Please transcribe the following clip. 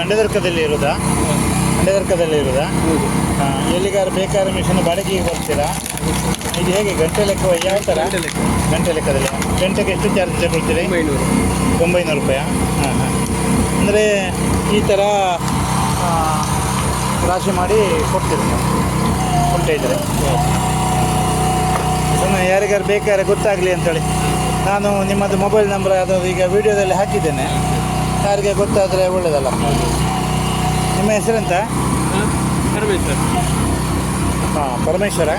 ಅಂಡದರ್ಕದಲ್ಲಿ ಇರೋದಾ? ಅಂಡದರ್ಕದಲ್ಲಿ ಇರೋದಾ? ಹೌದು. ಎಲ್ಲಿಗಾರು ಬೇಕಾದ್ರೆ ಮಿಷನ್ ಬಾಡಿಗೆಗೆ ಬರ್ತೀರಾ? ಇದು ಹೇಗೆ ಗಂಟೆ ಲೆಕ್ಕ ಯಾವ ಥರ? ಗಂಟೆ ಲೆಕ್ಕ. ಗಂಟೆ ಲೆಕ್ಕದಲ್ಲಿ ಗಂಟೆಗೆ ಎಷ್ಟು ಚಾರ್ಜ್ ತಗೊಳ್ತೀರಿ? 900. 900 ರೂಪಾಯಿ. ಹಾಂ ಹಾಂ. ಅಂದರೆ ಈ ಥರ ರಾಶಿ ಮಾಡಿ ಕೊಡ್ತೀರಿ ನೀವು ಕೊಡ್ತಾ ಇದ್ದೀರಿ. ಸುಮ್ಮನೆ ಯಾರಿಗಾರು ಬೇಕಾದ್ರೆ ಗೊತ್ತಾಗಲಿ ಅಂತೇಳಿ ನಾನು ನಿಮ್ಮದು ಮೊಬೈಲ್ ನಂಬರ್ ಅದು ಈಗ ವಿಡಿಯೋದಲ್ಲಿ ಹಾಕಿದ್ದೇನೆ. ಯಾರಿಗೆ ಗೊತ್ತಾದರೆ ಒಳ್ಳೆಯದಲ್ಲ. ನಿಮ್ಮ ಹೆಸರೆಂತ? ಪರಮೇಶ್ವರ್. ಹಾಂ, ಪರಮೇಶ್ವರ.